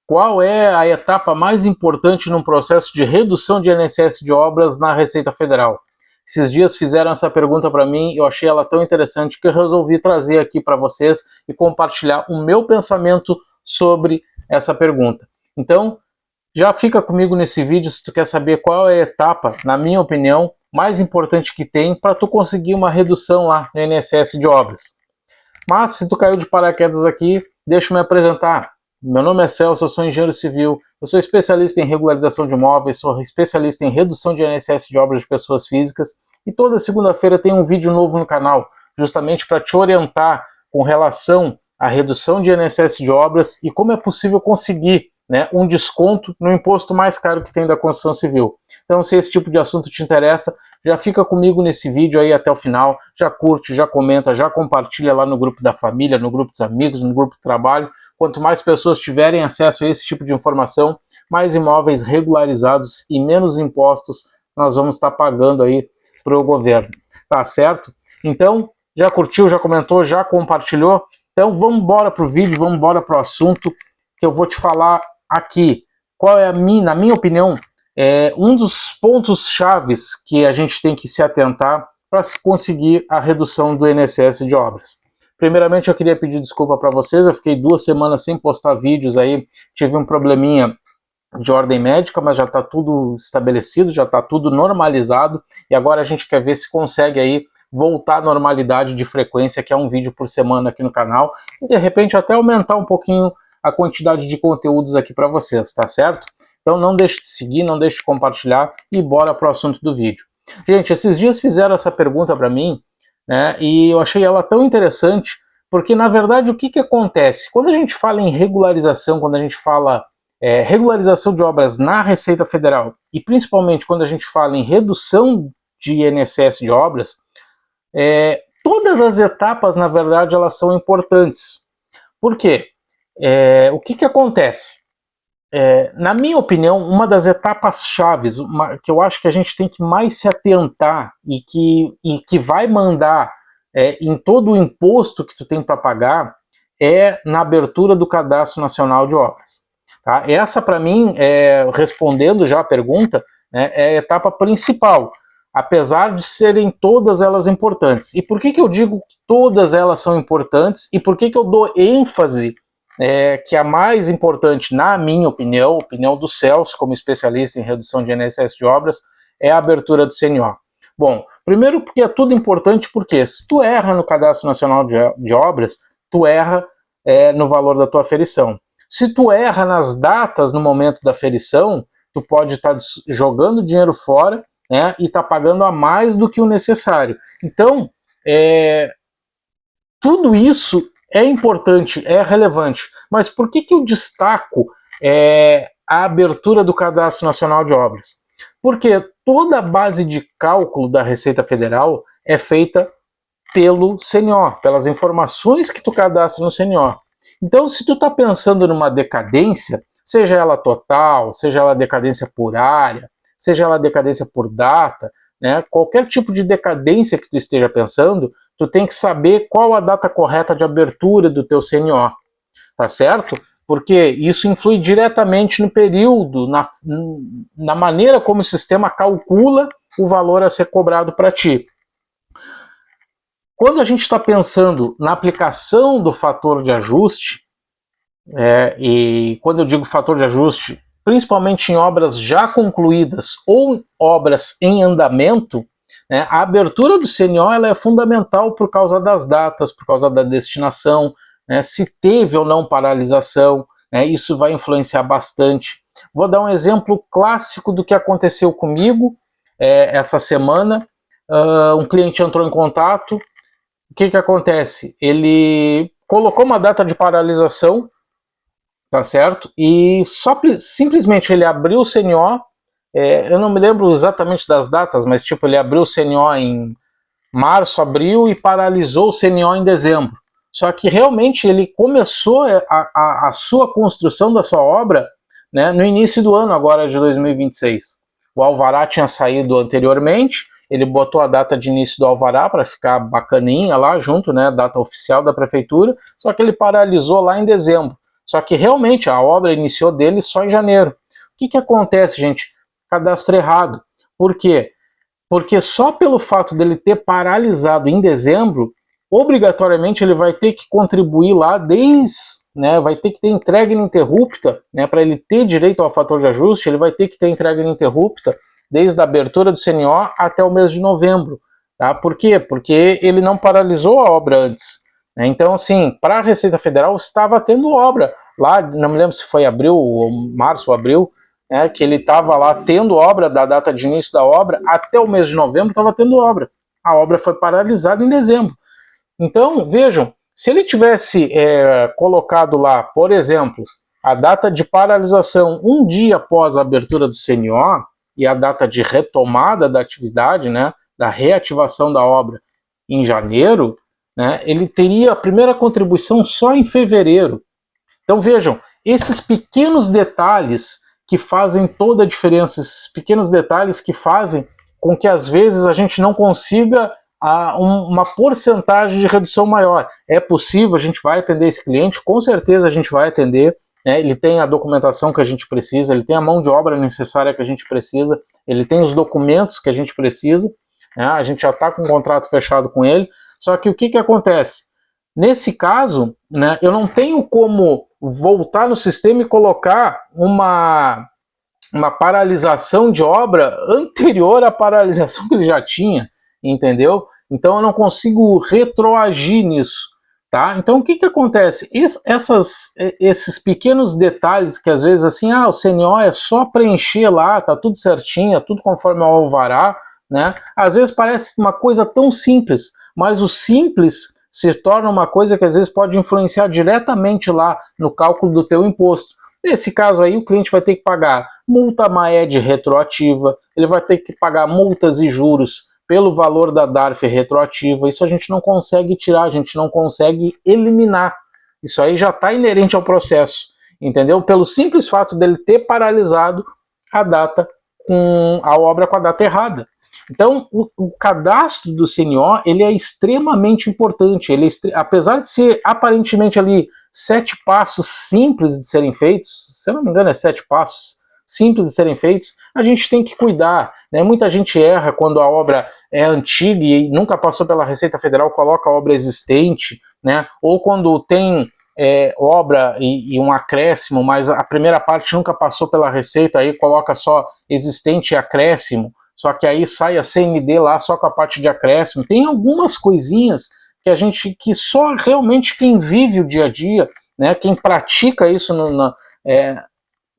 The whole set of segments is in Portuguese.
qual é a etapa mais importante num processo de redução de INSS de obras na Receita Federal? Esses dias fizeram essa pergunta para mim, eu achei ela tão interessante que eu resolvi trazer aqui para vocês e compartilhar o meu pensamento sobre essa pergunta. Então, já fica comigo nesse vídeo se tu quer saber qual é a etapa, na minha opinião, mais importante que tem para tu conseguir uma redução lá no INSS de obras. Mas se tu caiu de paraquedas aqui, deixa eu me apresentar. Meu nome é Celso, eu sou engenheiro civil, eu sou especialista em regularização de imóveis, sou especialista em redução de INSS de obras de pessoas físicas e toda segunda-feira tem um vídeo novo no canal, justamente para te orientar com relação à redução de INSS de obras e como é possível conseguir, né, um desconto no imposto mais caro que tem da construção civil. Então, se esse tipo de assunto te interessa, já fica comigo nesse vídeo aí até o final, já curte, já comenta, já compartilha lá no grupo da família, no grupo dos amigos, no grupo do trabalho. Quanto mais pessoas tiverem acesso a esse tipo de informação, mais imóveis regularizados e menos impostos nós vamos estar pagando aí para o governo, tá certo? Então, já curtiu, já comentou, já compartilhou? Então vamos embora para o vídeo, vamos embora para o assunto que eu vou te falar aqui. Qual é na minha opinião, um dos pontos chaves que a gente tem que se atentar para se conseguir a redução do INSS de obras. Primeiramente eu queria pedir desculpa para vocês, eu fiquei 2 semanas sem postar vídeos aí, tive um probleminha de ordem médica, mas já está tudo estabelecido, já está tudo normalizado e agora a gente quer ver se consegue aí voltar à normalidade de frequência, que é um vídeo por semana aqui no canal e de repente até aumentar um pouquinho a quantidade de conteúdos aqui para vocês, tá certo? Então não deixe de seguir, não deixe de compartilhar e bora para o assunto do vídeo. Gente, esses dias fizeram essa pergunta para mim, né, e eu achei ela tão interessante, porque na verdade o que acontece? Quando a gente fala em regularização, quando a gente fala regularização de obras na Receita Federal, e principalmente quando a gente fala em redução de INSS de obras, todas as etapas, na verdade, elas são importantes. Por quê? O que acontece? Na minha opinião, uma das etapas chaves, que eu acho que a gente tem que mais se atentar e que vai mandar em todo o imposto que tu tem para pagar, é na abertura do Cadastro Nacional de Obras. Tá? Essa, para mim, respondendo já a pergunta, né, é a etapa principal, apesar de serem todas elas importantes. E por que eu digo que todas elas são importantes e por que eu dou ênfase que a mais importante, na minha opinião, opinião do Celso, como especialista em redução de INSS de obras, é a abertura do CNO. Bom, primeiro porque é tudo importante, porque se tu erra no Cadastro Nacional de Obras, tu erra no valor da tua aferição. Se tu erra nas datas no momento da aferição, tu pode estar jogando dinheiro fora, né, e tá pagando a mais do que o necessário. Então, tudo isso é importante, é relevante, mas por que eu destaco a abertura do Cadastro Nacional de Obras? Porque toda a base de cálculo da Receita Federal é feita pelo CNO, pelas informações que tu cadastra no CNO. Então, se tu está pensando numa decadência, seja ela total, seja ela decadência por área, seja ela decadência por data, né, qualquer tipo de decadência que tu esteja pensando, tu tem que saber qual a data correta de abertura do teu CNO, tá certo? Porque isso influi diretamente no período, na maneira como o sistema calcula o valor a ser cobrado para ti. Quando a gente está pensando na aplicação do fator de ajuste, e quando eu digo fator de ajuste, principalmente em obras já concluídas ou obras em andamento, né, a abertura do CNO ela é fundamental por causa das datas, por causa da destinação, né, se teve ou não paralisação, né, isso vai influenciar bastante. Vou dar um exemplo clássico do que aconteceu comigo essa semana. Um cliente entrou em contato. O que acontece? Ele colocou uma data de paralisação, tá certo? E simplesmente ele abriu o CNO, eu não me lembro exatamente das datas, mas tipo, ele abriu o CNO em março, abril e paralisou o CNO em dezembro. Só que realmente ele começou a sua construção da sua obra, né, no início do ano agora de 2026. O alvará tinha saído anteriormente, ele botou a data de início do alvará para ficar bacaninha lá junto, né, data oficial da prefeitura, só que ele paralisou lá em dezembro. Só que realmente a obra iniciou dele só em janeiro. O que acontece, gente? Cadastro errado. Por quê? Porque só pelo fato dele ter paralisado em dezembro, obrigatoriamente ele vai ter que contribuir lá vai ter que ter entrega ininterrupta, para ele ter direito ao fator de ajuste, ele vai ter que ter entrega ininterrupta desde a abertura do CNO até o mês de novembro. Tá? Por quê? Porque ele não paralisou a obra antes. Então, assim, para a Receita Federal estava tendo obra. Lá, não me lembro se foi abril, ou março ou abril, que ele estava lá tendo obra, da data de início da obra, até o mês de novembro estava tendo obra. A obra foi paralisada em dezembro. Então, vejam, se ele tivesse colocado lá, por exemplo, a data de paralisação um dia após a abertura do CNO e a data de retomada da atividade, da reativação da obra em janeiro, ele teria a primeira contribuição só em fevereiro. Então vejam, esses pequenos detalhes que fazem toda a diferença, esses pequenos detalhes que fazem com que às vezes a gente não consiga uma porcentagem de redução maior. É possível, a gente vai atender esse cliente, com certeza a gente vai atender, ele tem a documentação que a gente precisa, ele tem a mão de obra necessária que a gente precisa, ele tem os documentos que a gente precisa, a gente já está com um contrato fechado com ele, só que o que acontece? Nesse caso, eu não tenho como voltar no sistema e colocar uma paralisação de obra anterior à paralisação que ele já tinha, entendeu? Então eu não consigo retroagir nisso, tá? Então o que acontece? Esses pequenos detalhes que às vezes assim, o CNO é só preencher lá, tá tudo certinho, é tudo conforme o alvará, Às vezes parece uma coisa tão simples, mas o simples se torna uma coisa que às vezes pode influenciar diretamente lá no cálculo do teu imposto. Nesse caso aí, o cliente vai ter que pagar multa MAED retroativa, ele vai ter que pagar multas e juros pelo valor da DARF retroativa. Isso a gente não consegue tirar, a gente não consegue eliminar. Isso aí já está inerente ao processo, entendeu? Pelo simples fato dele ter paralisado a data a obra com a data errada. Então, o cadastro do CNO, ele é extremamente importante. Apesar de ser aparentemente ali 7 passos simples de serem feitos, se eu não me engano é 7 passos simples de serem feitos, a gente tem que cuidar. Muita gente erra quando a obra é antiga e nunca passou pela Receita Federal, coloca a obra existente, ou quando tem obra e um acréscimo, mas a primeira parte nunca passou pela Receita, aí coloca só existente e acréscimo, só que aí sai a CND lá só com a parte de acréscimo. Tem algumas coisinhas que só realmente quem vive o dia a dia, quem pratica isso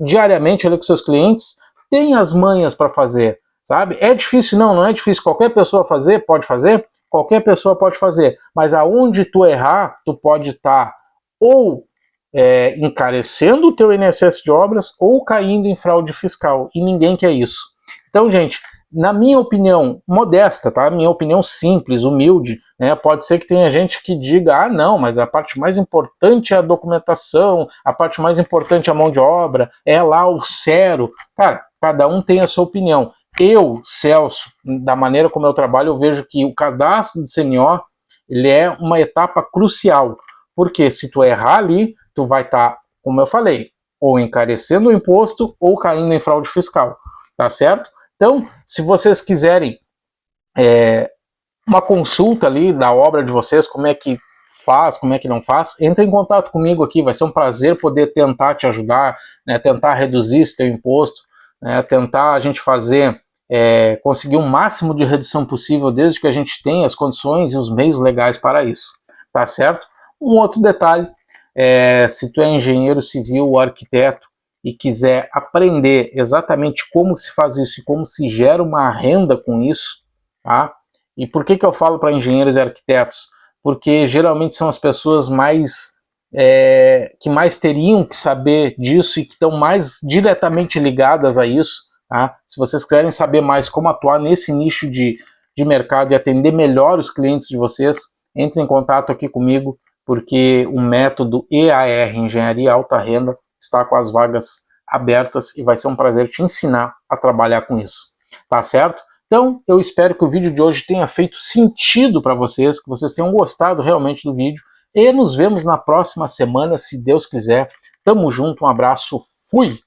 diariamente ali com seus clientes, tem as manhas para fazer, sabe? É difícil? Não é difícil. Qualquer pessoa pode fazer? Qualquer pessoa pode fazer. Mas aonde tu errar, tu pode estar ou encarecendo o teu INSS de obras ou caindo em fraude fiscal. E ninguém quer isso. Então, gente, na minha opinião modesta, tá? Minha opinião simples, humilde, pode ser que tenha gente que diga, não, mas a parte mais importante é a documentação, a parte mais importante é a mão de obra, é lá o zero. Cara, cada um tem a sua opinião. Eu, Celso, da maneira como eu trabalho, eu vejo que o cadastro do CNO, ele é uma etapa crucial, porque se tu errar ali, tu vai estar, como eu falei, ou encarecendo o imposto ou caindo em fraude fiscal, tá certo? Então, se vocês quiserem uma consulta ali da obra de vocês, como é que faz, como é que não faz, entre em contato comigo aqui, vai ser um prazer poder tentar te ajudar, tentar reduzir esse teu imposto, tentar a gente conseguir o máximo de redução possível, desde que a gente tenha as condições e os meios legais para isso, tá certo? Um outro detalhe, se tu é engenheiro civil ou arquiteto, e quiser aprender exatamente como se faz isso e como se gera uma renda com isso, tá? E por que eu falo para engenheiros e arquitetos? Porque geralmente são as pessoas que mais teriam que saber disso e que estão mais diretamente ligadas a isso, tá? Se vocês quiserem saber mais como atuar nesse nicho de mercado e atender melhor os clientes de vocês, entre em contato aqui comigo, porque o método EAR, Engenharia Alta Renda, está com as vagas abertas e vai ser um prazer te ensinar a trabalhar com isso, tá certo? Então, eu espero que o vídeo de hoje tenha feito sentido para vocês, que vocês tenham gostado realmente do vídeo, e nos vemos na próxima semana, se Deus quiser. Tamo junto, um abraço, fui!